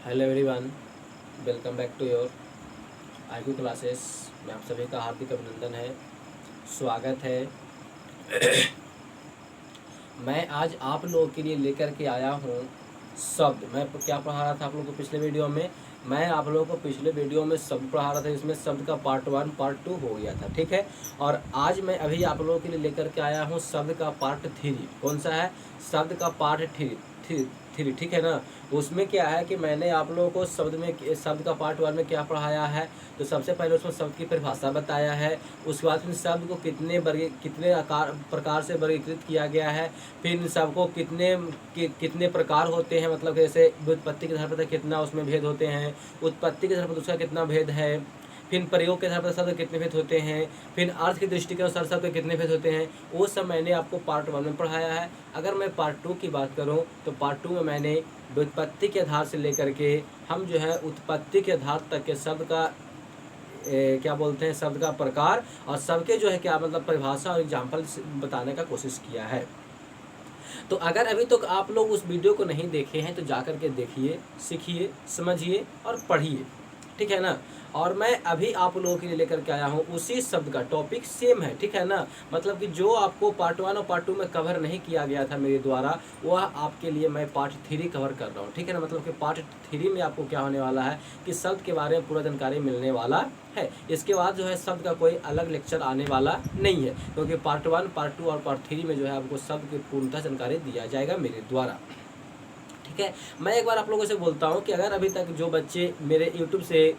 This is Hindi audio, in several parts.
Hello everyone, welcome back to your IQ classes में आप सभी का हार्दिक अभिनंदन है, स्वागत है। मैं आज आप लोगों के लिए लेकर के आया हूँ शब्द। मैं क्या पढ़ा रहा था आप लोगों को पिछले वीडियो में? मैं आप लोगों को पिछले वीडियो में शब्द पढ़ा रहा था, इसमें शब्द का पार्ट 1 पार्ट 2 हो गया था, ठीक है। और आज मैं अभी आप लोगों के लिए लेकर के आया हूँ शब्द का पार्ट 3। कौन सा है? शब्द का पार्ट 3, ठीक है ना। उसमें क्या है कि मैंने आप लोगों को शब्द का पार्ट 1 में क्या पढ़ाया है, तो सबसे पहले उसमें शब्द की परिभाषा बताया है। उसके बाद फिर शब्द को कितने प्रकार से वर्गीकृत किया गया है। फिर इन शब्द को कितने प्रकार होते हैं, मतलब जैसे व्युत्पत्ति के आधार पर कितना उसमें भेद होते हैं, उत्पत्ति के आधार पर उसका कितना भेद है, फिर प्रयोग के आधार पर शब्द कितने भेद होते हैं, फिर अर्थ की दृष्टि के अनुसार शब्द कितने भेद होते हैं, वो सब मैंने आपको पार्ट 1 में पढ़ाया है। अगर मैं पार्ट 2 की बात करूं तो पार्ट 2 में मैंने व्युत्पत्ति के आधार से लेकर के हम जो है उत्पत्ति के आधार तक के शब्द का क्या बोलते हैं, शब्द का प्रकार और सबके जो है क्या मतलब परिभाषा और एग्जाम्पल बताने का कोशिश किया है। तो अगर अभी तक आप लोग उस वीडियो को नहीं देखे हैं तो जा कर के देखिए, सीखिए, समझिए और पढ़िए, ठीक है ना। और मैं अभी आप लोगों के लिए लेकर के आया हूँ उसी शब्द का टॉपिक सेम है, ठीक है ना। मतलब कि जो आपको पार्ट 1 और पार्ट 2 में कवर नहीं किया गया था मेरे द्वारा, वह आपके लिए मैं पार्ट 3 कवर कर रहा हूँ, ठीक है ना। मतलब कि पार्ट 3 में आपको क्या होने वाला है कि शब्द के बारे में पूरा जानकारी मिलने वाला है। इसके बाद जो है शब्द का कोई अलग लेक्चर आने वाला नहीं है, क्योंकि पार्ट 1, पार्ट 2 और पार्ट 3 में जो है आपको शब्द की पूर्णतः जानकारी दिया जाएगा मेरे द्वारा, ठीक है। मैं एक बार आप लोगों से बोलता हूँ कि अगर अभी तक जो बच्चे मेरे यूट्यूब से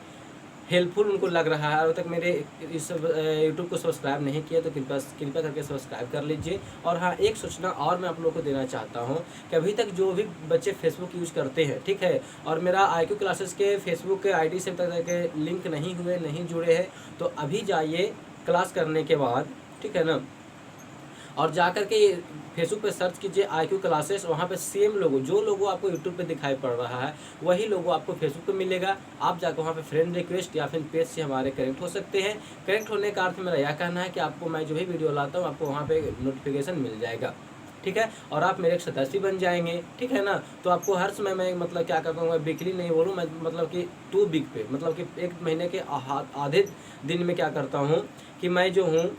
हेल्पफुल उनको लग रहा है, अभी तक मेरे इस यूट्यूब को सब्सक्राइब नहीं किया तो कृपया करके सब्सक्राइब कर लीजिए। और हाँ, एक सूचना और मैं आप लोगों को देना चाहता हूँ कि अभी तक जो भी बच्चे फेसबुक यूज़ करते हैं, ठीक है, और मेरा आईक्यू क्लासेस के फेसबुक के आईडी से तक के लिंक नहीं हुए, नहीं जुड़े हैं, तो अभी जाइए क्लास करने के बाद, ठीक है ना, और जाकर के फेसबुक पे सर्च कीजिए आईक्यू क्लासेस। वहाँ पे सेम लोगो, जो लोगो आपको यूट्यूब पे दिखाई पड़ रहा है, वही लोगो आपको फेसबुक पे मिलेगा। आप जाकर वहाँ पे फ्रेंड रिक्वेस्ट या फिर पेज से हमारे कनेक्ट हो सकते हैं। कनेक्ट होने का अर्थ मेरा यह कहना है कि आपको मैं जो भी वीडियो लाता हूँ आपको वहाँ पे नोटिफिकेशन मिल जाएगा, ठीक है, और आप मेरे एक सदस्य बन जाएंगे, ठीक है ना। तो आपको हर समय मैं मतलब क्या करता हूँ, मैं वीकली नहीं बोलूँ, मैं मतलब कि 2 वीक पे, मतलब कि एक महीने के आधे दिन में क्या करता हूँ कि मैं जो हूँ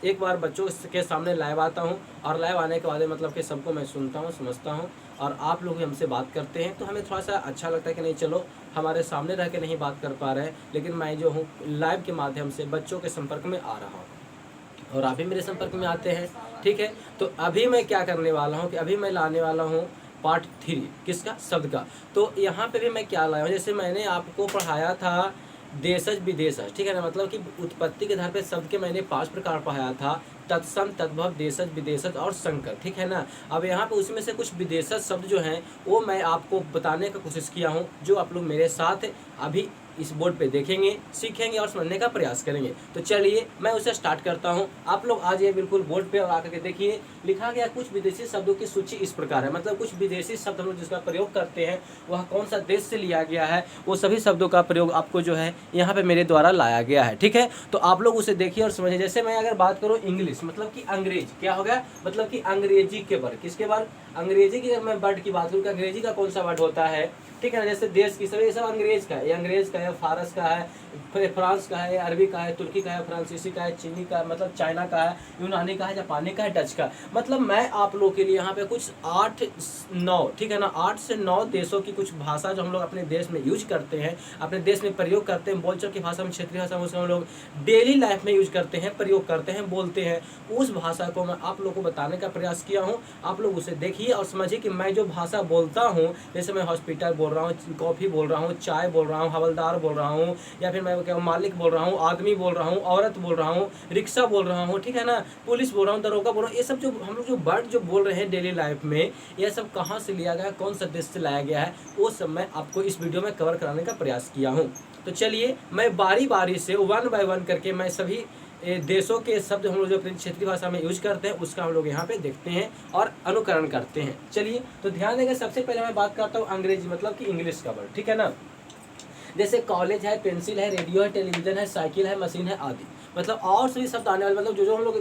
एक बार बच्चों के सामने लाइव आता हूँ, और लाइव आने के बाद मतलब कि सबको मैं सुनता हूँ, समझता हूँ, और आप लोग भी हमसे बात करते हैं तो हमें थोड़ा सा अच्छा लगता है कि नहीं, चलो हमारे सामने रह के नहीं बात कर पा रहे हैं, लेकिन मैं जो हूँ लाइव के माध्यम से बच्चों के संपर्क में आ रहा हूँ और आप भी मेरे संपर्क में आते हैं, ठीक है। तो अभी मैं क्या करने वाला हूँ कि अभी मैं लाने वाला हूँ पार्ट 3 किसका, शब्द का। तो यहाँ पे भी मैं क्या लाया हूँ, जैसे मैंने आपको पढ़ाया था देशज विदेशज, ठीक है ना, मतलब कि उत्पत्ति के आधार पर शब्द के मैंने 5 प्रकार पढ़ाया था, तत्सम, तद्भव, देशज, विदेशज और संकर, ठीक है ना। अब यहाँ पे उसमें से कुछ विदेशज शब्द जो हैं वो मैं आपको बताने का कोशिश किया हूँ, जो आप लोग मेरे साथ अभी इस बोर्ड पे देखेंगे, सीखेंगे और समझने का प्रयास करेंगे। तो चलिए मैं उसे स्टार्ट करता हूँ। आप लोग आ जाइए बिल्कुल बोर्ड पे और आकर के देखिए, लिखा गया कुछ विदेशी शब्दों की सूची इस प्रकार है। मतलब कुछ विदेशी शब्द हम लोग जिसका प्रयोग करते हैं वह कौन सा देश से लिया गया है, वो सभी शब्दों का प्रयोग आपको जो है यहाँ पे मेरे द्वारा लाया गया है, ठीक है। तो आप लोग उसे देखिए और समझिए। जैसे मैं अगर बात करूँ इंग्लिश, मतलब कि अंग्रेज, क्या हो गया, मतलब कि अंग्रेजी के वर्ड, किसके वर्ड, अंग्रेजी की। मैं वर्ड की बात करूँ कि अंग्रेजी का कौन सा वर्ड होता है, ठीक है ना। जैसे देश की सब, ये सब अंग्रेज का है, ये अंग्रेज का है, फारस का है, फ्रांस का है, अरबी का है, तुर्की का है, फ्रांसीसी का है, चीनी का, मतलब चाइना का है, यूनानी का है, जापानी का है, डच का। मतलब मैं आप लोग के लिए यहाँ पे कुछ 8-9, ठीक है ना, 8 से 9 देशों की कुछ भाषा जो हम लोग अपने देश में यूज करते हैं, अपने देश में प्रयोग करते हैं, बोलचाल की भाषा में, क्षेत्रीय भाषा में, उसको हम लोग डेली लाइफ में यूज करते हैं, प्रयोग करते हैं, बोलते हैं। उस भाषा को मैं आप लोग को बताने का प्रयास किया हूँ। आप लोग उसे देखिए और समझिए कि मैं जो भाषा बोलता हूँ, जैसे मैं हॉस्पिटल बोल रहा हूँ, कॉफ़ी बोल रहा हूँ, चाय बोल रहा हूँ, हवलदार बोल रहा हूँ, या फिर मैं क्या मालिक बोल रहा हूँ, आदमी बोल रहा हूँ, औरत बोल रहा हूँ, रिक्शा बोल रहा हूँ, ठीक है ना, पुलिस बोल रहा हूँ, दरोगा बोल रहा हूँ, ये सब जो हम लोग जो वर्ड जो बोल रहे हैं डेली लाइफ में, ये सब कहाँ से लिया गया, कौन सा देश से लाया गया है, वो सब मैं आपको इस वीडियो में कवर कराने का प्रयास किया हूँ। तो चलिए मैं बारी बारी से 1 बाय 1 करके मैं सभी देशों के शब्द हम लोग जो अपनी क्षेत्रीय भाषा में यूज करते हैं उसका हम लोग यहाँ पे देखते हैं और अनुकरण करते हैं। चलिए तो ध्यान देंगे, सबसे पहले मैं बात करता हूँ अंग्रेजी, मतलब कि इंग्लिश का वर्ड, ठीक है ना। जैसे कॉलेज है, पेंसिल है, रेडियो है, टेलीविजन है, साइकिल है, मशीन है आदि। मतलब और सभी शब्द आने वाले, मतलब जो जो हम लोग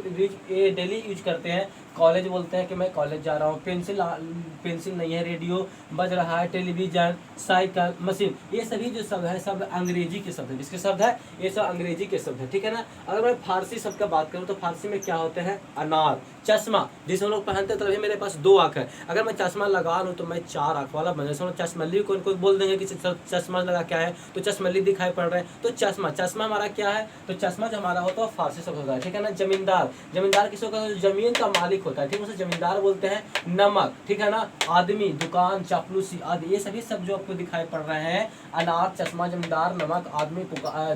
डेली यूज करते हैं, कॉलेज बोलते हैं कि मैं कॉलेज जा रहा हूँ। पेंसिल नहीं है, रेडियो बज रहा है, टेलीविजन, साइकिल, मशीन, ये सभी जो शब्द है सब अंग्रेजी के शब्द है। जिसके शब्द है ये सब अंग्रेजी के शब्द है, ठीक है ना। अगर मैं फारसी शब्द का बात करूँ तो फारसी में क्या होते हैं, अनार, चश्मा, जिसे हम लोग पहनते हैं तभी मेरे पास 2 आँख है, अगर मैं चश्मा लगा लूँ तो मैं 4 आँख वाला बन जाऊँ। चश्मल्ली को कोई बोल देंगे कि चश्मा लगा क्या है, तो चश्मल्ली दिखाई पड़ रहा है, तो चश्मा हमारा क्या है, तो चश्मा जो हमारा होता है फारसी शब्द होता है, ठीक है ना। जमींदार किसको कहते हैं, जमीन का मालिक होता है, ठीक है, उसे जमींदार बोलते हैं। नमक, ठीक है ना, आदमी, दुकान, चापलूसी आदि, ये सभी शब्द जो आपको दिखाई पड़ रहे हैं, अनार, चश्मा, जमींदार, नमक, आदमी,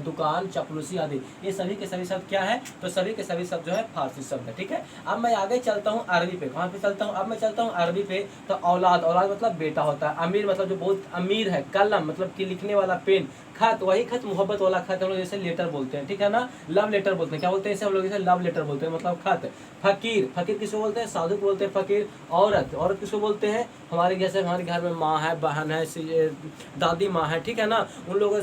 दुकान, चापलूसी आदि, ये सभी के सभी शब्द क्या है, तो सभी के सभी शब्द जो है फारसी शब्द है, ठीक है। अब मैं आगे चलता हूँ अरबी पे, कहाँ पे चलता हूँ, अब मैं चलता हूँ अरबी पे। तो औलाद मतलब बेटा होता है, अमीर मतलब जो बहुत अमीर है, कलम मतलब कि लिखने वाला पेन, खत वही खत मोहब्बत वाला खत हम लोग जैसे लेटर बोलते हैं, ठीक है ना, लव लेटर बोलते हैं, क्या बोलते हैं इसे हम लोग, जैसे लव लेटर बोलते हैं मतलब खत। फकीर किसको बोलते हैं, साधु को बोलते हैं फकीर। औरत किसको बोलते हैं, हमारे जैसे हमारे घर में माँ है, बहन है, दादी माँ है, ठीक है ना, उन लोगों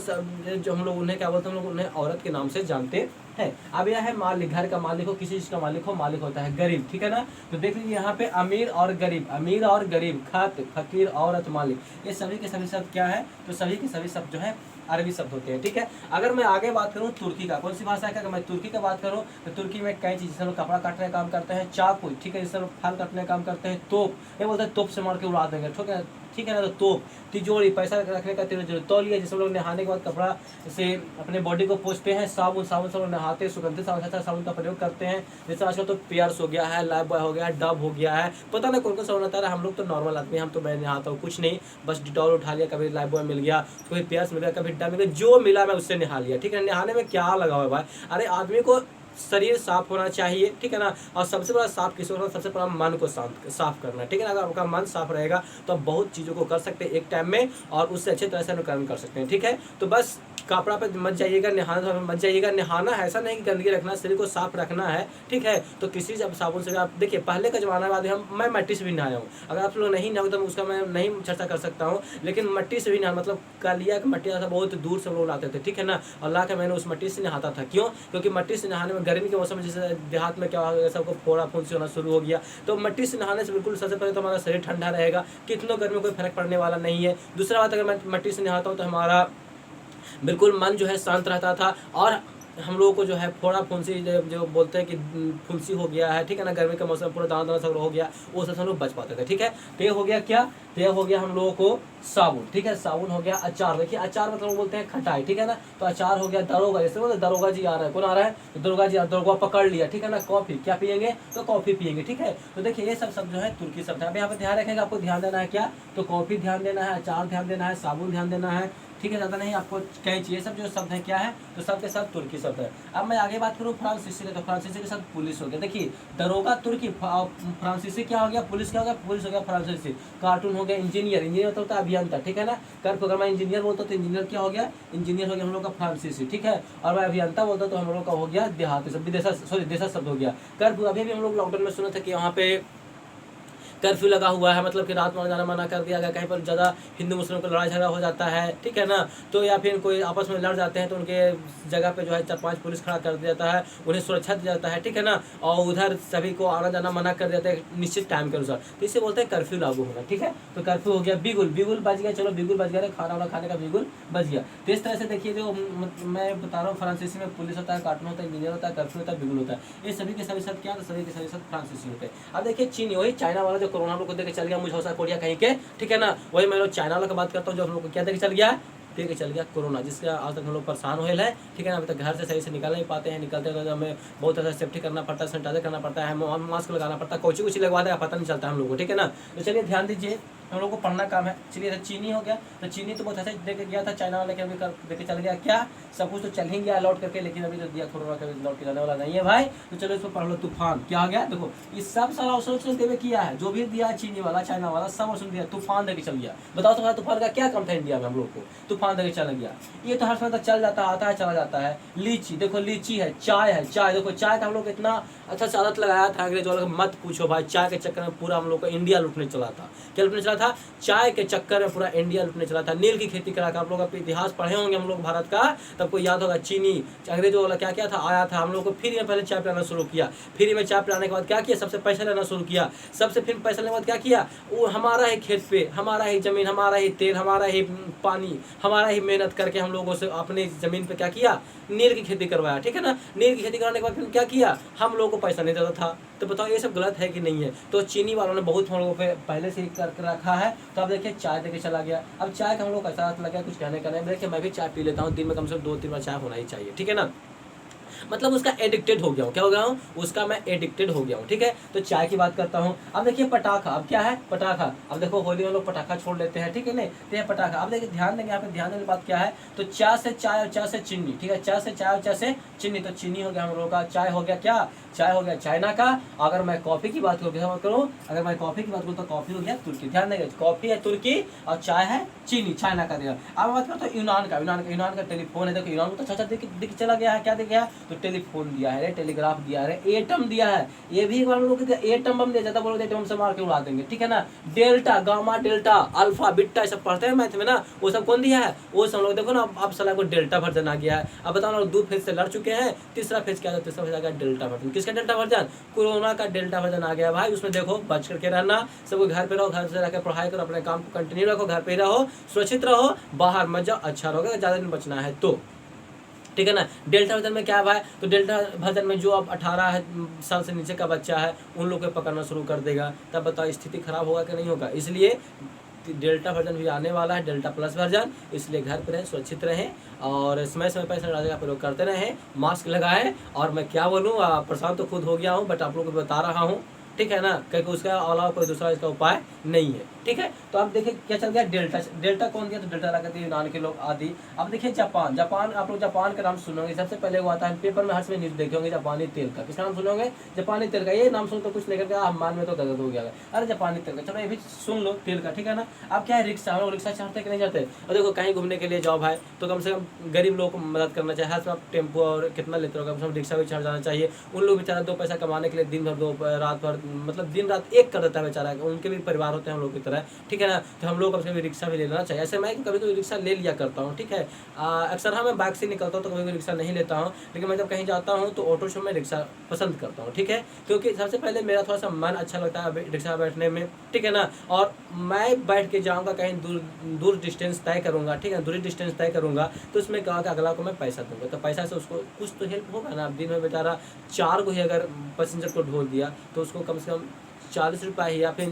जो हम लोग उन्हें क्या बोलते हैं, हम लोग उन्हें औरत के नाम से जानते है। अब यह है मालिक, घर का मालिक हो, किसी चीज का मालिक हो, मालिक होता है गरीब, ठीक है ना। तो देख लीजिए यहाँ पे अमीर और गरीब, खत, फकीर, औरत, मालिक, ये सभी के सभी शब्द क्या है, तो सभी के सभी शब्द जो है अरबी शब्द होते हैं, ठीक है। अगर मैं आगे बात करूँ तुर्की का, कौन सी भाषा का, अगर मैं तुर्की का बात करूँ तो तुर्की में कई चीज़, जैसे लोग कपड़ा काटने का काम करते हैं, चाकू, ठीक है, जैसे लोग फल काटने का काम करते हैं, तोप, ये बोलते हैं तोप से मार के उड़ा देंगे, ठीक है ना, तो तोप, तिजोरी, पैसा रखने का तिजोरी, तौलिया, जिसमें लोग नहाने के बाद कपड़ा से अपने बॉडी को पोंछते हैं, साबुन से लोग नहाते हैं, सुगंधित साबुन का प्रयोग करते हैं, जैसे आजकल तो पियर्स हो गया है, लाइफ बॉय हो गया है, डब हो गया है, पता नहीं कौन कौन साबुन आता है। हम लोग तो नॉर्मल आदमी, हम तो मैं नहाता हूँ कुछ नहीं, बस डिटॉल उठा लिया, कभी लाइफ बॉय मिल गया, कभी पियर्स मिल गया, कभी डब मिल गया, जो मिला मैं उससे नहा लिया, ठीक है। नहाने में क्या लगा हुआ है भाई, अरे आदमी को शरीर साफ होना चाहिए, ठीक है ना, और सबसे बड़ा साफ किसको करना, सबसे बड़ा मन को साफ करना, ठीक है ना। अगर आपका मन साफ रहेगा तो आप बहुत चीज़ों को कर सकते हैं एक टाइम में, और उससे अच्छे तरह से अनुकरण कर सकते हैं, ठीक है। तो बस कपड़ा पे मत जाइएगा, नहाना तो मत जाइएगा। नहाना ऐसा नहीं कि गंदगी रखना, शरीर को साफ रखना है, ठीक है। तो किसी जब साबुन से आप देखिए, पहले का जमाना बाद मैं मिट्टी से भी नहाया हूँ, अगर आप लोग नहीं नहाओगे तो उसका मैं नहीं चर्चा कर सकता हूँ, लेकिन मिट्टी से भी नहा, मतलब कालिया की मट्टी आता बहुत दूर से लोग लाते थे, ठीक है ना, अल्लाह का मैंने उस मिट्टी से नहाता था। क्यों? क्योंकि मिट्टी से नहाने में गर्मी के मौसम में जैसे देहात में क्या हो गया, सबको फोड़ा फुंसी होना शुरू हो गया, तो मिट्टी से नहाने से बिल्कुल सबसे पहले तो हमारा शरीर ठंडा रहेगा, कितनों गर्मी कोई फर्क पड़ने वाला नहीं है। दूसरा बात, अगर मैं मिट्टी से नहाता हूँ तो हमारा बिल्कुल मन जो है शांत रहता था, और हम लोगों को जो है फोड़ा फुंसी जो बोलते हैं कि फुंसी हो गया है, ठीक है ना, गर्मी का मौसम पूरा दाना सब हो गया, वो सब हम लोग बच पाते थे, ठीक है। तो ये हो गया क्या, तो ये हो गया हम लोगों को साबुन, ठीक है, साबुन हो गया। अचार, देखिए अचार मतलब बोलते हैं खटाई, ठीक है ना, तो अचार हो गया। दरोगा, जैसे बोलते दरोगा जी आ रहा है, कौन आ रहा है, तो दरोगा पकड़ लिया, ठीक है ना। कॉफी, क्या पियेंगे, तो कॉफी पियेंगे, ठीक है। तो देखिए ये सब जो है तुर्की शब्द है। अब यहाँ पे ध्यान रखेंगे, आपको ध्यान देना है क्या, तो कॉफी ध्यान देना है, अचार ध्यान देना है, साबुन ध्यान देना है, ठीक है, ज़्यादा नहीं, आपको कैंची, ये सब जो शब्द है क्या है, तो सब के सब तुर्की शब्द है। अब मैं आगे बात करूँ फ्रांसीसी का, तो फ्रांसीसी के साथ पुलिस हो गया। देखिए दरोगा तुर्की, फ्रांसीसी क्या हो गया, पुलिस क्या हो गया, पुलिस हो गया फ्रांसीसी। कार्टून हो गया इंजीनियर मतलब होता है अभियंता, ठीक है ना। अगर मैं इंजीनियर बोलता तो इंजीनियर क्या हो गया, इंजीनियर हो गया हम लोग का फ्रांसीसी, ठीक है। और मैं अभियंता बोलता तो हम लोग का हो गया देहाती शब्द, देशा शब्द हो गया। कर्फ्यू, अभी भी हम लोग लॉकडाउन में सुने थे कि यहाँ पे कर्फ्यू लगा हुआ है, मतलब कि रात में जाना मना कर दिया गया, कहीं पर ज़्यादा हिंदू मुस्लिम का लड़ाई झगड़ा हो जाता है, ठीक है ना, तो या फिर कोई आपस में लड़ जाते हैं तो उनके जगह पे जो है 4-5 पुलिस खड़ा कर दिया जाता है, उन्हें सुरक्षा दी जाता है, ठीक है ना, और उधर सभी को आना जाना मना कर देते हैं निश्चित टाइम के अनुसार, तो इसे बोलते हैं कर्फ्यू लागू होना, ठीक है। तो कर्फ्यू हो गया। बिगुल बच गया, चलो बिगुल बच गया, खाना वाना खाने का बिगुल बच गया। तो इस तरह से देखिए जो मैं बता रहा हूँ, फ्रांसीसी में पुलिस होता है, कार्टून होता है, इंजीनियर होता है, कर्फ्यू होता है, बिगुल होता है, ये सभी के सभी शब्द क्या, तो सभी के सभी शब्द फ्रांसीसी होते हैं। अब देखिए चीनी, वही चाइना वाला जो कोरोना लोग को देकर चल गया मुझे कोरिया कहीं के, ठीक है ना, वही मैं लोग चाइना वाला की बात करता हूँ, जो हम लोग को क्या देकर चल गया, देके चल गया कोरोना, जिसका आज तक हम लोग परेशान हुए है, ठीक है ना। अभी तक घर से सही से निकल नहीं पाते हैं, निकलते तो हमें बहुत तरह से सेफ्टी करना पड़ता है, सैनिटाइजर करना पड़ता है, मास्क लगाना पड़ता है, कुछ लगवा देगा पता नहीं चलता हम लोग को, ठीक है ना। तो चलिए ध्यान दीजिए, हम लोग को पढ़ना काम है। चलिए चीनी हो गया, तो चीनी तो बहुत ऐसे देके गया था चाइना वाले के, अभी देके चल गया क्या, सब कुछ तो चल ही गया लौट करके, लेकिन अभी तो दिया कोरोना का लौट के जाने वाला नहीं है भाई। तो चलो इसको पढ़ लो, तूफान क्या हो गया, देखो ये सब सारा ऑप्शन देवे किया है, जो भी दिया चीनी वाला चाइना वाला सब ऑप्शन दिया, तूफान देके चल गया। बताओ तुम्हारा तूफान का क्या काम था इंडिया में, हम लोग को तूफान देके चल गया। ये तो हर समय चल जाता आता है, चला जाता है। लीची, देखो लीची है, चाय देखो चाय का हम लोग इतना अच्छा सा आदत लगाया था अंग्रेज वालों को, मत पूछो भाई। चाय के चक्कर में पूरा हम लोग का इंडिया लूटने चला था। क्या लूटने चला था? चाय के चक्कर में पूरा इंडिया लूटने चला था। नील की खेती करा था। आप लोग का इतिहास पढ़े होंगे हम लोग भारत का, तब को याद होगा। चीनी अंग्रेजों वाला क्या क्या था, आया था, हम लोग को फ्री में पहले चाय पिलाना शुरू किया। फ्री में चाय पिलाने के बाद क्या किया, सबसे पैसा लेना शुरू किया। सबसे फिर पैसा लेने के बाद क्या किया, वो हमारा ही खेत पे, हमारा ही जमीन, हमारा ही तेल, हमारा ही पानी, हमारा ही मेहनत करके हम लोगों से अपने जमीन पे क्या किया, नील की खेती करवाया। ठीक है ना, नील की खेती कराने के बाद फिर क्या किया, हम लोगों को पैसा नहीं देता था। तो बताओ ये सब गलत है कि नहीं है? तो चीनी वालों ने बहुत हम लोगों पे पहले से ही करके रखा है। तो अब देखिए चाय देके चला गया। अब चाय का हम लोग कैसा लग गया, कुछ कहने का नहीं। देखिए मैं भी चाय पी लेता हूँ, दिन में कम से कम 2-3 बार चाय होना ही चाहिए। ठीक है ना, मतलब उसका एडिक्टेड हो गया हूँ। क्या हो गया हूँ, उसका मैं एडिक्टेड हो गया हूँ। ठीक है, तो चाय की बात करता हूँ। अब देखिए पटाखा, अब क्या है पटाखा। अब देखो होली में लोग पटाखा छोड़ लेते हैं। ठीक है नहीं, तो ये पटाखा। अब देखिए ध्यान देंगे, यहाँ पे ध्यान देने की बात क्या है, तो चाय से चाय और चाय से चीनी। ठीक है, चाय से चाय और चाय से चीनी। तो चीनी हो गया हम लोगों का, चाय हो गया क्या, चाय हो गया चाइना का। अगर मैं कॉफी की बात करूँ, अगर मैं कॉफी की बात करूँ तो कॉफी हो गया तुर्की। ध्यान देंगे, कॉफी है तुर्की और चाय है चीनी, चाइना का दिया। अब बात करता हूँ यूनान का। यूनान का टेलीफोन है। देखो यूनान को तो अच्छा दिख चला गया है। क्या दिख गया, तो टेलीफोन दिया है, टेलीग्राफ दिया है, एटम दिया है। ये भी एक बार लोगों को एटम बम दिया जाता, बोलोगे एटम से मार के उड़ा देंगे। ठीक है ना, delta, gamma, delta, alpha, beta, सब पढ़ते हैं मैथ में ना, वो सब कौन दिया है, वो सब लोग देखो ना। अब साला को डेल्टा वर्जन आ गया है। अब बताओ ना, 2 फेज से लड़ चुके हैं, तीसरा फेज क्या था, तीसरा फेज आ गया डेल्टा वर्जन। किसका डेल्टा वर्जन, कोरोना का डेल्टा वर्जन आ गया भाई। उसमें देखो बच करके रहना, सब घर पे रहो, घर से रहकर पढ़ाई करो, अपने काम को कंटिन्यू रखो, घर पे रहो, सुरक्षित रहो, बाहर मत जाओ, अच्छा रहोगे, ज्यादा दिन बचना है तो। ठीक है ना, डेल्टा वर्जन में क्या है भाई, तो डेल्टा वर्जन में जो अब 18 साल से नीचे का बच्चा है उन लोग को पकड़ना शुरू कर देगा। तब बताओ स्थिति खराब होगा कि नहीं होगा। इसलिए डेल्टा वर्जन भी आने वाला है, डेल्टा प्लस वर्जन। इसलिए घर पर रहें, सुरक्षित रहें और समय समय पर सैनिटाइजर का प्रयोग करते रहें, मास्क लगाएं। और मैं क्या बोलूँ, परेशान तो खुद हो गया हूँ, बट आप लोगों को बता रहा हूँ। ठीक है ना, क्योंकि उसका अलावा कोई दूसरा इसका उपाय नहीं है। ठीक है, तो अब देखिए क्या चल गया, डेल्टा। डेल्टा कौन दिया, तो डेल्टा लगा दिए यूनान के लोग आदि। अब देखिए जापान। जापान, आप लोग जापान का नाम सुनोगे, सबसे पहले वो आता है पेपर में, हर समय न्यूज देखे होंगे, जापानी तेल का। किसका नाम सुनोगे, जापानी तेल का। ये नाम सुन तो कुछ लेकर के मान में तो गलत हो गया। अरे जापानी तेल का, चलो ये भी सुन लो, तेल का। ठीक है ना, अब क्या है, रिक्शा। हम लोग रिक्शा चढ़ते कि नहीं जाते। और देखो कहीं घूमने के लिए जाओ भाई, तो कम से कम गरीब लोगों को मदद करना चाहिए। हर समय आप टेम्पो और कितना लेते हो, कम से कम रिक्शा भी चढ़ जाना चाहिए। उन लोग बेचारा 2 पैसा कमाने के लिए दिन भर, 2 रात भर, मतलब दिन रात एक कर देता है बेचारा, उनके भी परिवार होते हैं हम लोग की तरह। ठीक है ना, तो हम लोग कभी रिक्शा भी ले लेना चाहिए। ऐसे मैं कभी कभी रिक्शा ले लिया करता हूँ। ठीक है, अक्सर हाँ मैं बाइक से निकलता हूँ तो कभी कभी रिक्शा नहीं लेता हूँ, लेकिन मैं जब कहीं जाता हूँ तो ऑटो शो में रिक्शा पसंद करता हूँ। ठीक है, क्योंकि सबसे पहले मेरा थोड़ा सा मन अच्छा लगता है रिक्शा बैठने में। ठीक है ना, और मैं बैठ के जाऊँगा कहीं दूर डिस्टेंस तय करूँगा। ठीक है, दूरी डिस्टेंस तय करूँगा तो उसमें कहा कि अगला को मैं पैसा दूंगा, तो पैसा से उसको कुछ तो हेल्प होगा ना। अब दिन में बेचारा 4 को ही अगर पैसेंजर को ढोल दिया तो उसको कम से कम 40 रुपये ही, या फिर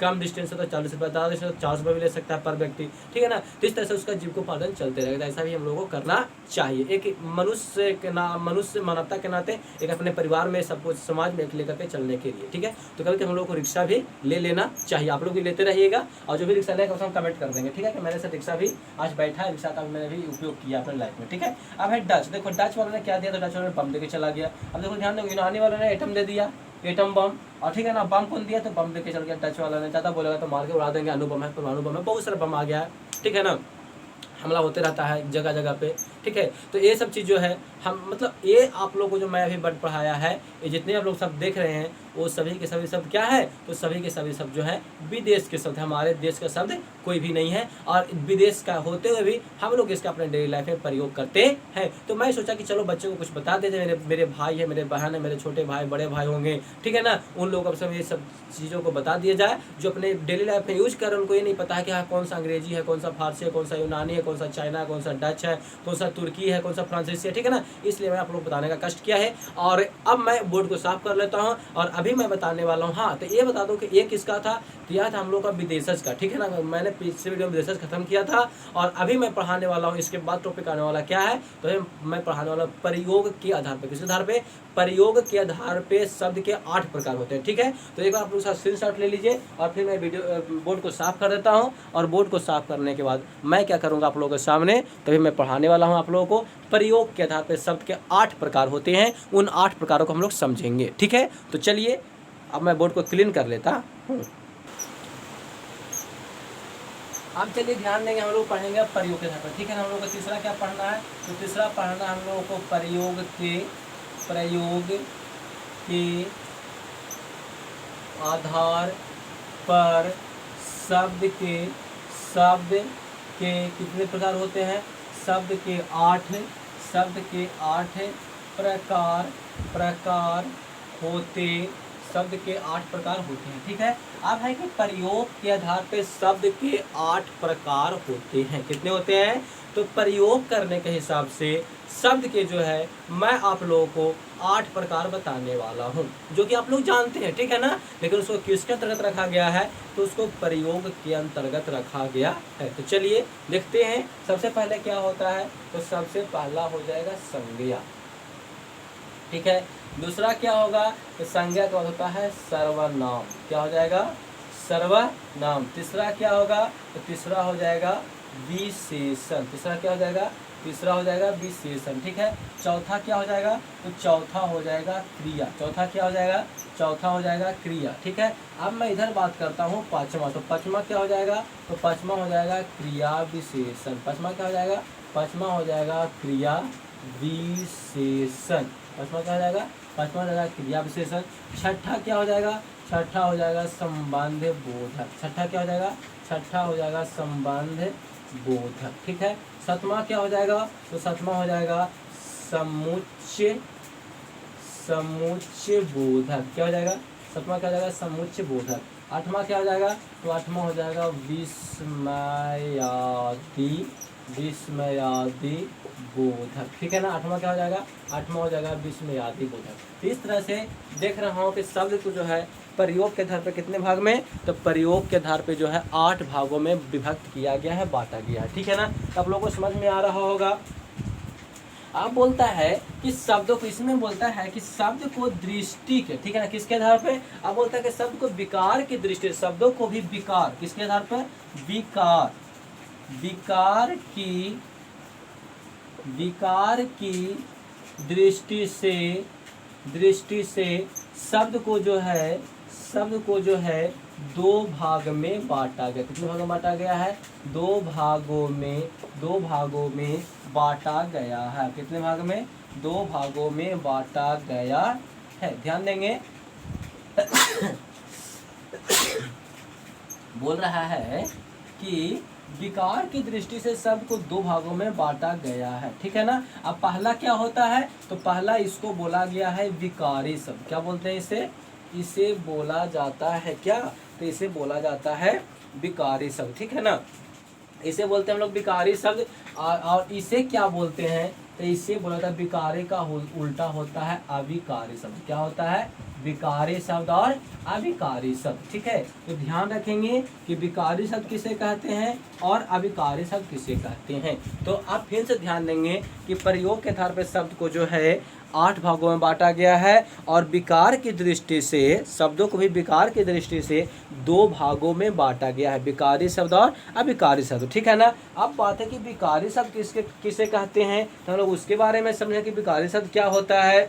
कम डिस्टेंस है तो 40 रुपये, ज़्यादा डिस्टेंस तो 400 रुपये भी ले सकता है पर व्यक्ति। ठीक है ना, तो इस तरह से उसका जीविकोपार्जन चलते रहेगा। ऐसा भी हम लोगों को करना चाहिए। एक मनुष्य मानवता के नाते एक अपने परिवार में, सबको समाज में एक लेकर के चलने के लिए। ठीक है, तो कभी हम लोग को रिक्शा भी ले लेना चाहिए। आप लोग भी लेते रहिएगा, और जो भी रिक्शा लेगा उसको हम कमेंट कर देंगे। ठीक है, कि मेरे साथ रिक्शा भी आज बैठा है, रिक्शा का मैंने भी उपयोग किया अपने लाइफ में। ठीक है, अब है डच। देखो डच वालों ने क्या दिया, तो डच वालों ने बम देके चला गया। अब देखो ध्यान दो, यूनानी वालों ने एटम दे दिया, एटम बम। और ठीक है ना, बम कौन दिया, तो बम देके चल गया डच वाला ने। ज़्यादा बोलेगा तो मार के उड़ा देंगे, अणुबम है, परमाणु बम है, बहुत सारा बम आ गया है। ठीक है ना, हमला होते रहता है जगह जगह पे। ठीक है, तो ये सब चीज़ जो है हम, मतलब ये आप लोगों को जो मैं अभी बट पढ़ाया है, ये जितने आप लोग सब देख रहे हैं वो सभी के सभी शब्द क्या है, तो सभी के सभी शब्द जो है विदेश के शब्द, हमारे देश का शब्द कोई भी नहीं है। और विदेश का होते हुए भी हम लोग इसका अपने डेली लाइफ में प्रयोग करते हैं। तो मैं सोचा कि चलो बच्चों को कुछ बता देते, मेरे भाई है, मेरे बहन है, मेरे छोटे भाई, बड़े भाई होंगे। ठीक है ना, उन लोगों को सब ये सब चीज़ों को बता दिया जाए जो अपने डेली लाइफ में यूज कर रहे हैं। उनको ये नहीं पता है कि हाँ कौन सा अंग्रेजी है, कौन सा फारसी है, कौन सा यूनानी है, कौन सा चाइना है, कौन सा डच है, कौन सा तुर्की है, कौन सा फ्रांसीसी है। ठीक है ना, इसलिए मैं आप लोग बताने का कष्ट किया है। और अब मैं बोर्ड को साफ कर लेता हूँ और अभी मैं बताने वाला हूँ। हाँ, तो ये बता दो कि ये किसका था, तो यह था हम लोग का विदेशज का। ठीक है ना, मैंने पिछले वीडियो में विदेशज खत्म किया था और अभी मैं पढ़ाने वाला हूँ। इसके बाद टॉपिक आने वाला क्या है, तो मैं पढ़ाने वाला प्रयोग के आधार पर। किस आधार पे, प्रयोग के आधार पे शब्द के 8 प्रकार होते हैं। ठीक है, तो एक बार आप लोग स्क्रीनशॉट ले लीजिए और फिर मैं वीडियो बोर्ड को साफ कर देता हूँ। और बोर्ड को साफ करने के बाद मैं क्या करूँगा आप लोगों के सामने, तभी मैं पढ़ाने वाला हूँ आप लोगों को। प्रयोग के आधार पर शब्द के 8 प्रकार होते हैं, उन 8 प्रकारों को हम लोग समझेंगे। ठीक है, तो चलिए अब मैं बोर्ड को क्लीन कर लेता हूँ। अब चलिए ध्यान देंगे, हम लोग पढ़ेंगे प्रयोग के आधार पर। ठीक है, हम लोग को तीसरा क्या पढ़ना है, तो तीसरा पढ़ना हम लोगों को प्रयोग के आधार पर शब्द के कितने प्रकार होते हैं? शब्द के 8 प्रकार होते, शब्द के 8 प्रकार होते हैं। ठीक है, अब है कि प्रयोग के आधार पे शब्द के 8 प्रकार होते हैं। कितने होते हैं? तो प्रयोग करने के हिसाब से शब्द के जो है मैं आप लोगों को 8 प्रकार बताने वाला हूँ, जो कि आप लोग जानते हैं। ठीक है ना, लेकिन उसको किसके अंतर्गत रखा गया है? तो उसको प्रयोग के अंतर्गत रखा गया है। तो चलिए देखते हैं सबसे पहले क्या होता है। तो सबसे पहला हो जाएगा संज्ञा। ठीक है, दूसरा क्या होगा? तो संज्ञा का होता है सर्वनाम। क्या हो जाएगा? सर्वनाम। तीसरा क्या होगा? तो तीसरा हो जाएगा विशेषण। तीसरा क्या हो जाएगा? तीसरा हो जाएगा विशेषण। ठीक है, चौथा क्या हो जाएगा? तो चौथा हो जाएगा क्रिया। चौथा क्या हो जाएगा? चौथा हो जाएगा क्रिया। ठीक है, अब मैं इधर बात करता हूँ पांचवा। तो पांचवा क्या हो जाएगा? तो पांचवा हो जाएगा क्रिया विशेषण। पांचवा क्या हो जाएगा? पांचवा हो जाएगा क्रिया विशेषण। पांचवा क्या हो जाएगा? पांचवा हो जाएगा क्रिया विशेषण। छठा क्या हो जाएगा? छठा हो जाएगा संबंध बोधक। छठा क्या हो जाएगा? छठा हो जाएगा संबंध बोधक। ठीक है, सातवां क्या हो जाएगा? तो सातवां हो जाएगा समुच्चय बोधक। क्या हो जाएगा? सातवां क्या हो जाएगा? समुच्चय बोधक। आठवां क्या हो जाएगा? तो आठवां हो जाएगा विस्मयादि बोधक। ठीक है ना, आठवां क्या हो जाएगा? आठवां हो जाएगा विस्मयादि बोधक। तो इस तरह से देख रहा हूँ कि शब्द को जो है प्रयोग के आधार पर कितने भाग में? तो प्रयोग के आधार पे जो है 8 भागों में विभक्त किया गया है, बांटा गया है। ठीक है ना, तो आप लोगों को समझ में आ रहा होगा। आप बोलता है कि शब्दों को, इसमें बोलता है कि शब्द को दृष्टि के, ठीक है ना, किसके आधार पे? आप बोलता है कि शब्द को विकार की दृष्टि, शब्दों को भी विकार, किसके आधार पर? विकार की दृष्टि से शब्द को जो है 2 भाग में बांटा गया। कितने भागों में बांटा गया है? 2 भागों में बांटा गया है। कितने भाग में? 2 भागों में बांटा गया है। ध्यान देंगे बोल रहा है कि विकार की दृष्टि से शब्द को 2 भागों में बांटा गया है। ठीक है ना, अब पहला क्या होता है? तो पहला इसको बोला गया है विकारी शब्द। क्या बोलते हैं इसे? इसे बोला जाता है क्या? तो इसे बोला जाता है विकारी शब्द। ठीक है ना, इसे बोलते हैं हम लोग विकारी शब्द। और इसे क्या बोलते हैं? तो इसे बोला जाता है, विकारी का उल्टा होता है अविकारी शब्द। क्या होता है? विकारी शब्द और अविकारी शब्द। ठीक है, तो ध्यान रखेंगे कि विकारी शब्द किसे कहते हैं और अविकारी शब्द किसे कहते हैं। तो आप फिर से ध्यान देंगे कि प्रयोग के आधार पर शब्द को जो है 8 भागों में बांटा गया है और विकार की दृष्टि से शब्दों को भी विकार की दृष्टि से 2 भागों में बांटा गया है, विकारी शब्द और अविकारी शब्द। ठीक है ना, अब बात है कि विकारी शब्द किसे कहते हैं, तो हम लोग उसके बारे में समझें कि विकारी शब्द क्या होता है।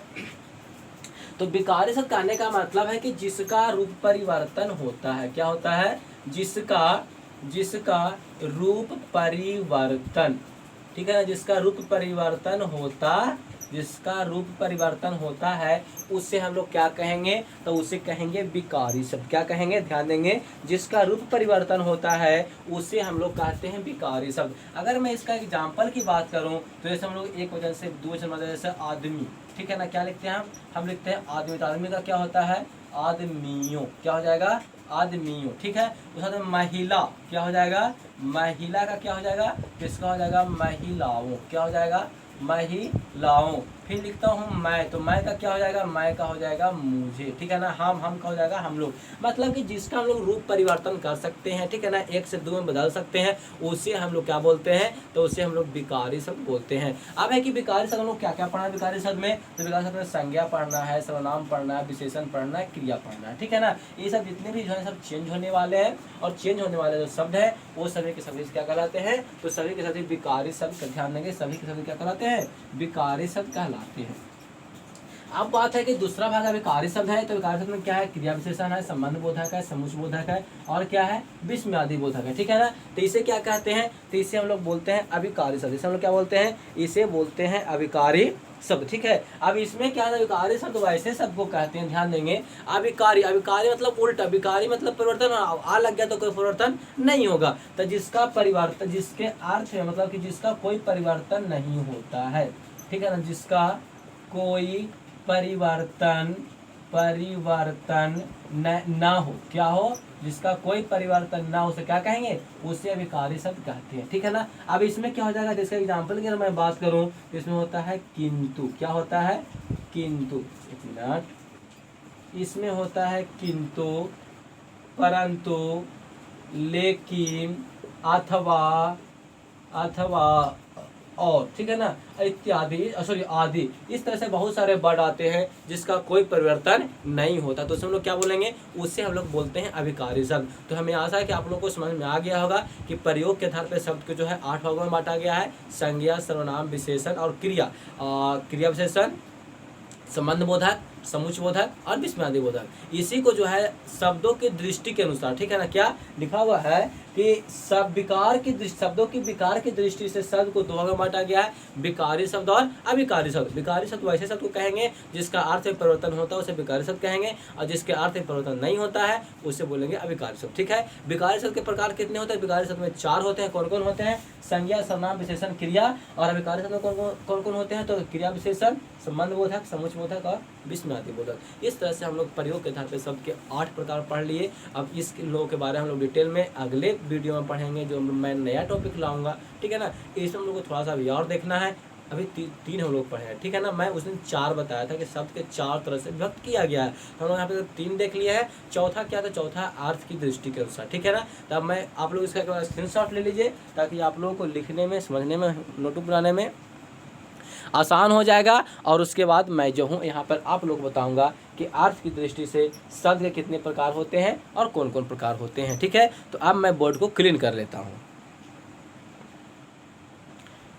तो विकारी शब्द कहने का मतलब है कि जिसका रूप परिवर्तन होता है। क्या होता है? जिसका रूप परिवर्तन, ठीक है ना, जिसका रूप परिवर्तन होता है उससे हम लोग क्या कहेंगे? तो उसे कहेंगे विकारी शब्द। क्या कहेंगे? ध्यान देंगे, जिसका रूप परिवर्तन होता है उसे हम लोग कहते हैं विकारी शब्द। अगर मैं इसका एग्जाम्पल की बात करूं तो जैसे हम लोग एक वचन से 2 वचन मतलब जैसे आदमी, ठीक है ना, क्या लिखते हैं हम लिखते हैं आदमी। तो आदमी का क्या होता है? आदमियों। क्या हो जाएगा? आदमियों। ठीक है, उस साथ महिला क्या हो जाएगा? महिला का क्या हो जाएगा? किसका हो जाएगा? महिलाओं। क्या हो जाएगा? महिलाओं। फिर लिखता हूँ मैं, तो मैं का क्या हो जाएगा? मैं का हो जाएगा मुझे। ठीक है ना, हम का हो जाएगा हम लोग। मतलब कि जिसका हम लोग रूप परिवर्तन कर सकते हैं, ठीक है ना, 1 से 2 में बदल सकते हैं, उसे हम लोग क्या बोलते हैं? तो उसे हम लोग विकारी शब्द बोलते हैं। अब है कि विकारी शब्द हम लोग क्या क्या पढ़ना है विकारी शब्द में? तो विकारी शब्द में संज्ञा पढ़ना है, सर्वनाम पढ़ना है, विशेषण पढ़ना है, क्रिया पढ़ना है। ठीक है ना, ये सब जितने भी जो है सब चेंज होने वाले हैं और चेंज होने वाले जो शब्द है वो सभी के सभी क्या कहलाते हैं? तो सभी के सभी विकारी शब्द का ध्यान देंगे, सभी के सभी क्या कहलाते हैं? विकारी शब्द कहलाते हैं। अब बात है कि दूसरा भाग अभिकारी शब्द है, तो अभिकारी शब्द में क्या है, क्रिया विशेषण है, संबंध बोधक है, समुच्चय बोधक है, और क्या है, विस्मयादि बोधक है, ठीक है ना। तो इसे क्या कहते हैं, तो इसे हम लोग बोलते हैं अभिकारी शब्द। इसे हम लोग क्या बोलते हैं, इसे बोलते हैं अभिकारी शब्द, ठीक है। अब इसमें क्या है, अभिकारी शब्द वैसे शब्द को कहते हैं, ध्यान देंगे, अभिकारी, अभिकारी मतलब उल्टा, अभिकारी मतलब परिवर्तन, आ लग गया तो कोई परिवर्तन नहीं होगा। तो जिसका परिवर्तन, जिसके अर्थ है मतलब कि जिसका कोई परिवर्तन नहीं होता है, ठीक है ना, जिसका कोई परिवर्तन न हो, क्या हो, जिसका कोई परिवर्तन ना हो, उसे क्या कहेंगे, उसे अभिकारी शब्द कहते हैं, ठीक है ना। अब इसमें क्या हो जाएगा, जिसका एग्जाम्पल की अगर मैं बात करूं तो इसमें होता है किंतु, क्या होता है, किंतु, एक मिनट, इसमें होता है किंतु, परंतु, लेकिन, अथवा और, ठीक है ना, इत्यादि, सॉरी आदि, इस तरह से बहुत सारे वर्ड आते हैं जिसका कोई परिवर्तन नहीं होता, तो उसे हम लोग क्या बोलेंगे, उससे हम लोग बोलते हैं अभिकारी शब्द। तो हमें आशा है कि आप लोगों को समझ में आ गया होगा कि प्रयोग के आधार पर शब्द को जो है 8 भागों में बांटा गया है, संज्ञा, सर्वनाम, विशेषण और क्रिया। क्रिया विशेषण, संबंध बोधक, समुच्चय बोधक और विस्मयादि बोधक। इसी को जो है शब्दों की दृष्टि के अनुसार, ठीक है ना, क्या लिखा हुआ है कि सब विकार की दृष्टि, शब्दों की विकार की दृष्टि से शब्द को दो भाग में बांटा गया है, विकारी शब्द और अविकारी शब्द। विकारी शब्द वैसे शब्द को कहेंगे जिसका अर्थ में परिवर्तन होता है, उसे विकारी शब्द कहेंगे, और जिसके अर्थ में परिवर्तन नहीं होता है उसे बोलेंगे अविकारी शब्द, ठीक है। विकारी शब्द के प्रकार कितने होते हैं, विकारी शब्द में 4 होते हैं। कौन कौन होते हैं, संज्ञा, सर्वनाम, विशेषण, क्रिया। और अविकारी शब्द में कौन कौन होते हैं, तो क्रिया विशेषण, संबंध बोधक, समुच्चय बोधक और विस्मयादि बोधक। इस तरह से हम लोग प्रयोग के आधार पर शब्द के 8 प्रकार पढ़ लिए। अब इस लोगों के बारे में हम लोग डिटेल में अगले वीडियो में पढ़ेंगे, जो मैं नया टॉपिक लाऊंगा, ठीक है ना। इसमें हम लोग को थोड़ा सा अभी और देखना है। अभी 3 हम लोग पढ़े हैं, ठीक है ना। मैं उस दिन 4 बताया था कि शब्द के 4 तरह से विभक्त किया गया है, तो हम लोग यहाँ पे 3 देख लिया है। चौथा क्या था, चौथा अर्थ की दृष्टि के अनुसार, ठीक है ना। तब मैं आप लोग इसका स्क्रीनशॉट ले लीजिए ताकि आप लोगों को लिखने में, समझने में, नोटबुक बनाने में आसान हो जाएगा। और उसके बाद मैं जो हूँ यहाँ पर आप लोग बताऊंगा कि अर्थ की दृष्टि से शब्द के कितने प्रकार होते हैं और कौन कौन प्रकार होते हैं, ठीक है। तो अब मैं बोर्ड को क्लीन कर लेता हूँ।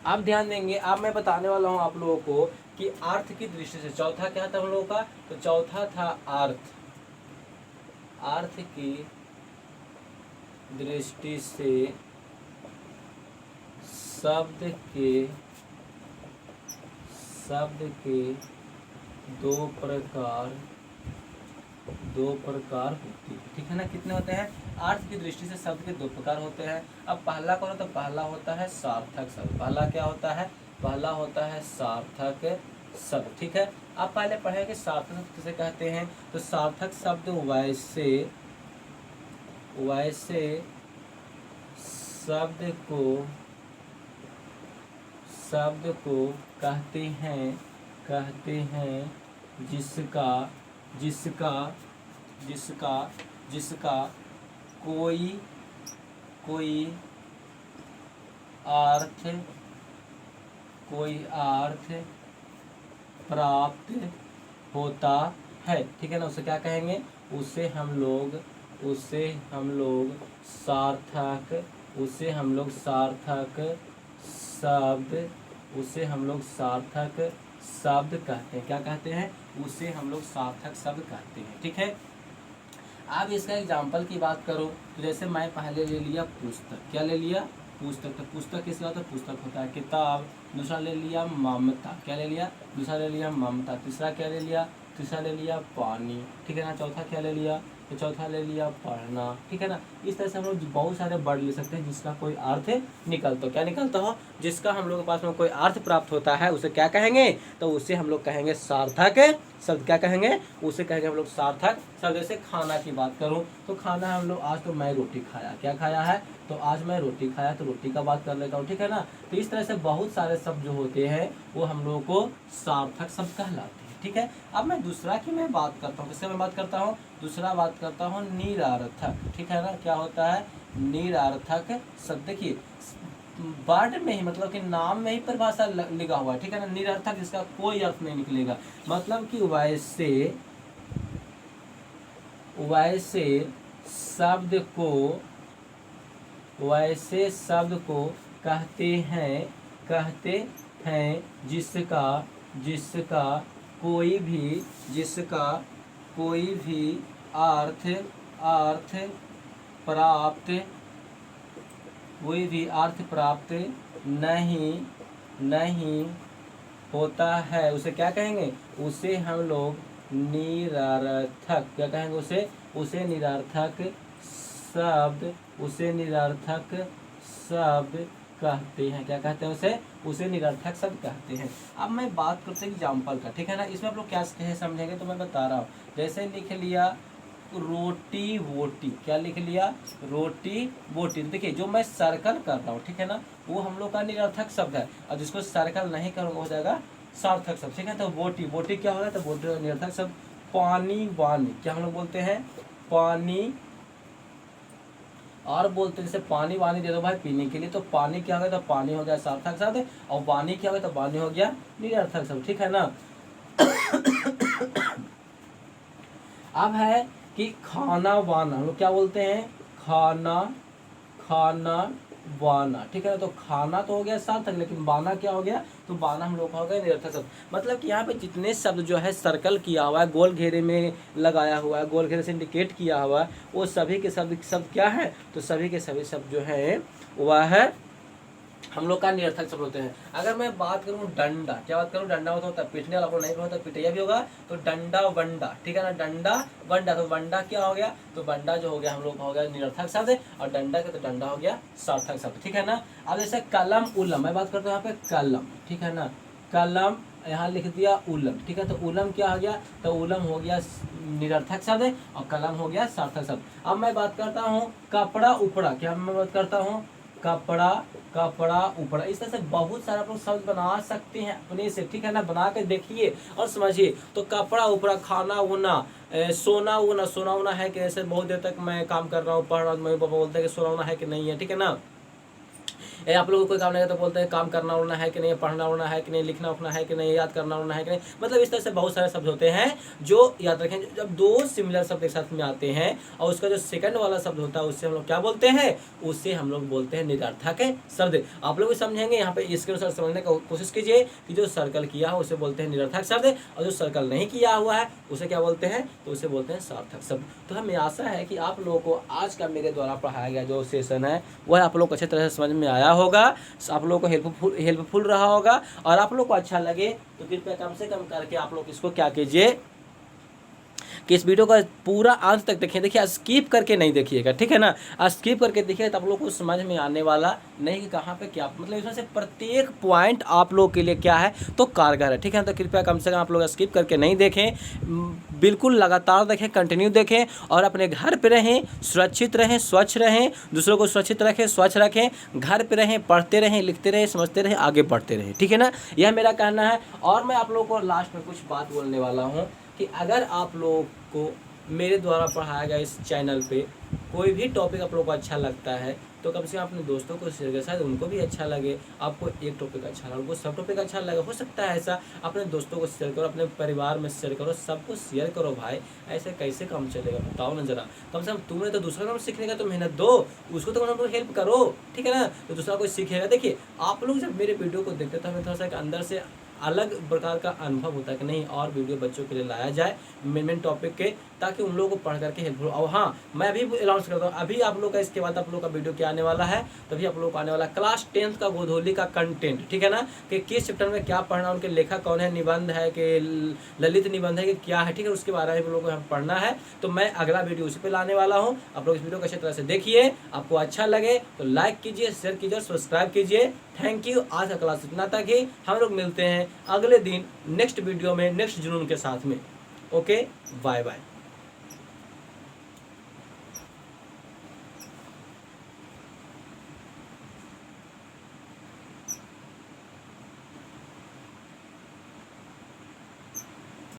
अब ध्यान देंगे, अब मैं बताने वाला हूँ आप लोगों को कि अर्थ की दृष्टि से चौथा क्या था हम लोगों का, तो चौथा था अर्थ। अर्थ की दृष्टि से शब्द के दो प्रकार होती है, ठीक है ना। कितने होते हैं, अर्थ की दृष्टि से शब्द के 2 प्रकार होते हैं। अब पहला कौन होता है, पहला होता है सार्थक शब्द। पहला क्या होता है, पहला होता है सार्थक शब्द, ठीक है। अब पहले पढ़े कि सार्थक शब्द किसे कहते हैं, तो सार्थक शब्द वैसे शब्द को कहते हैं जिसका कोई अर्थ प्राप्त होता है, ठीक है ना। उसे क्या कहेंगे, उसे हम लोग सार्थक शब्द कहते हैं। क्या कहते हैं, उसे हम लोग सार्थक शब्द कहते हैं, ठीक है। अब इसका एग्जाम्पल की बात करो तो जैसे मैं पहले ले लिया पुस्तक, क्या ले लिया, पुस्तक। तो पुस्तक किसका होता है, पुस्तक होता है किताब। दूसरा ले लिया ममता, क्या ले लिया, दूसरा ले लिया ममता। तीसरा क्या ले लिया, तीसरा ले लिया पानी, ठीक है ना। चौथा क्या ले लिया, तो चौथा ले लिया पढ़ना, ठीक है ना। इस तरह से हम लोग बहुत सारे वर्ड ले सकते हैं जिसका कोई अर्थ निकलता हो। क्या निकलता हो, जिसका हम लोग के पास में कोई अर्थ प्राप्त होता है उसे क्या कहेंगे, तो उसे हम लोग कहेंगे सार्थक शब्द। क्या कहेंगे, उसे कहेंगे हम लोग सार्थक शब्द। जैसे खाना की बात करूँ तो खाना हम लोग, आज तो मैं रोटी खाया, क्या खाया है, तो आज मैं रोटी खाया, तो रोटी का बात कर लेता हूँ, ठीक है ना। तो इस तरह से बहुत सारे शब्द जो होते हैं वो हम लोगों को सार्थक शब्द कहलाते हैं, ठीक है। अब मैं दूसरा की मैं बात करता हूँ, किससे मैं बात करता हूँ, दूसरा बात करता हूँ निरर्थक, ठीक है ना। क्या होता है, निरर्थक शब्द। देखिए वर्ड में ही, मतलब कि नाम में ही परिभाषा लिखा हुआ है, ठीक है ना। निरर्थक, जिसका कोई अर्थ नहीं निकलेगा, मतलब कि वैसे शब्द को कहते हैं जिसका कोई भी जिसका कोई भी अर्थ अर्थ प्राप्त कोई भी अर्थ प्राप्त नहीं होता है उसे क्या कहेंगे, उसे हम लोग निरर्थक, क्या कहेंगे उसे निरर्थक शब्द कहते हैं। क्या कहते हैं उसे निरर्थक शब्द कहते हैं। अब मैं बात करते हैं एग्जाम्पल का, ठीक है ना। इसमें आप लोग क्या समझेंगे तो मैं बता रहा हूँ। जैसे लिख लिया रोटी वोटी, क्या लिख लिया रोटी वोटी। देखिए जो मैं सर्कल कर रहा हूँ, ठीक है ना, वो हम लोग का निरर्थक शब्द है, और जिसको सर्कल नहीं करोगे हो जाएगा सार्थक शब्द, ठीक है। तो वोटी वोटी क्या होगा, तो वोटी निरर्थक शब्द। पानी वानी, क्या हम लोग बोलते हैं पानी, और बोलते हैं जैसे पानी वानी दे दो भाई पीने के लिए, तो पानी क्या हो गया, तो पानी हो गया सार्थक शब्द, और वानी क्या हो गया, तो वानी हो गया निरर्थक शब्द, ठीक है ना। अब है कि खाना वाना, हम लोग क्या बोलते हैं खाना वाना, ठीक है ना। तो खाना तो हो गया सार्थक, लेकिन बाना क्या हो गया, तो बाना हम लोग का हो गया निरर्थक शब्द। मतलब कि यहाँ पे जितने शब्द जो है सर्कल किया हुआ है, गोल घेरे में लगाया हुआ है, गोल घेरे से इंडिकेट किया हुआ है, वो सभी के शब्द क्या है, तो सभी के सभी शब्द जो है वह है हम लोग का निरर्थक शब्द होते हैं। अगर मैं बात करूँ डंडा, क्या बात करूँ, डंडा होता है पीटने वाला, को नहीं होता पिटैया भी होगा, तो डंडा वंडा, ठीक है ना, डंडा वंडा। तो वंडा क्या हो गया, तो वंडा जो हो गया हम लोग का हो गया निरर्थक शब्द, और डंडा का तो डंडा हो गया सार्थक शब्द, ठीक है ना। अब जैसे कलम उलम, मैं बात करता हूँ यहाँ पे कलम, ठीक है ना, कलम यहाँ लिख दिया उलम, ठीक है। तो उलम क्या हो गया, तो उलम हो गया निरर्थक शब्द, और कलम हो गया सार्थक शब्द। अब मैं बात करता हूँ कपड़ा उपड़ा, क्या मैं बात करता हूँ कपड़ा उपड़ा। इस तरह से बहुत सारे आप लोग शब्द बना सकते हैं अपने से, ठीक है ना। बना के देखिए और समझिए। तो कपड़ा उपड़ा, खाना उना, सोना उना है कि ऐसे बहुत देर तक मैं काम कर रहा हूँ, पढ़ रहा हूँ, मम्मी पापा बोलते हैं कि सोना उना है कि नहीं है, ठीक है ना। आप लोगों को कोई काम नहीं है तो बोलते हैं काम करना उड़ना है कि नहीं, पढ़ना उड़ना है कि नहीं, लिखना उठना है कि नहीं, याद करना उड़ना है कि नहीं। मतलब इस तरह से बहुत सारे शब्द होते हैं जो याद रखें। जब दो सिमिलर शब्द एक साथ में आते हैं और उसका जो सेकंड वाला शब्द होता है उससे हम लोग क्या बोलते हैं, उससे हम लोग बोलते हैं निरर्थक शब्द। आप लोग भी समझेंगे यहाँ पे, इसके अनुसार समझने का कोशिश कीजिए कि जो सर्कल किया है उसे बोलते हैं निरर्थक शब्द, और जो सर्कल नहीं किया हुआ है उसे क्या बोलते हैं, तो उसे बोलते हैं सार्थक शब्द। तो हमें आशा है कि आप लोगों को आज का मेरे द्वारा पढ़ाया गया जो सेशन है वह आप लोग को अच्छी तरह से समझ में आया होगा, आप लोगों को हेल्पफुल रहा होगा, और आप लोग को अच्छा लगे तो कृपया कम से कम करके आप लोग इसको क्या कीजिए कि इस वीडियो का पूरा अंत तक देखिए। देखिए स्किप करके नहीं देखिएगा, ठीक है ना। स्किप करके देखिए तो आप लोग को समझ में आने वाला नहीं कि कहाँ पे क्या, मतलब इसमें से प्रत्येक पॉइंट आप लोग के लिए क्या है तो कारगर है, ठीक है। तो कृपया कम से कम आप लोग स्किप करके नहीं देखें, बिल्कुल लगातार देखें, कंटिन्यू देखें, और अपने घर पे रहें, सुरक्षित रहें, स्वच्छ रहें, दूसरों को सुरक्षित रखें, स्वच्छ रखें, घर पे रहें, पढ़ते रहें, लिखते रहें, समझते रहें, आगे बढ़ते रहें, ठीक है ना। यह मेरा कहना है। और मैं आप लोगों को लास्ट में कुछ बात बोलने वाला हूँ कि अगर आप लोगों को मेरे द्वारा पढ़ाया गया इस चैनल पे कोई भी टॉपिक आप लोगों को अच्छा लगता है तो कम से कम अपने दोस्तों को शेयर करें, शायद उनको भी अच्छा लगे। आपको एक टॉपिक अच्छा लगा, उनको सब टॉपिक अच्छा लगा, हो सकता है ऐसा। अपने दोस्तों को शेयर करो, अपने परिवार में शेयर करो, सबको शेयर करो भाई। ऐसे कैसे काम चलेगा बताओ ना जरा। कम से कम तुमने तो दूसरा काम सीखने का तो मेहनत दो, उसको तो कम हेल्प करो, ठीक है ना। तो दूसरा कोई सीखेगा। देखिए आप लोग जब मेरे वीडियो को देखते तो हमें थोड़ा सा अंदर से अलग प्रकार का अनुभव होता है कि नहीं और वीडियो बच्चों के लिए लाया जाए मेन टॉपिक के, ताकि उन लोगों को पढ़ करके हेल्पफुल। और हाँ, मैं अभी अनाउंस करता हूँ, अभी आप लोग का इसके बाद आप लोग का वीडियो क्या आने वाला है, तभी आप लोग को आने वाला क्लास 10th का गोधोली का कंटेंट, ठीक है ना, कि किस चैप्टर में क्या पढ़ना, उनके लेखक कौन है, निबंध है कि ललित निबंध है कि क्या है, ठीक है, उसके बारे में लोगों को हम पढ़ना है। तो मैं अगला वीडियो उसी पर लाने वाला हूँ। आप लोग इस वीडियो को अच्छी तरह से देखिए, आपको अच्छा लगे तो लाइक कीजिए, शेयर कीजिए और सब्सक्राइब कीजिए। Thank you. आज का क्लास इतना तक ही, हम लोग मिलते हैं अगले दिन नेक्स्ट वीडियो में नेक्स्ट जुनून के साथ में। Okay, bye bye.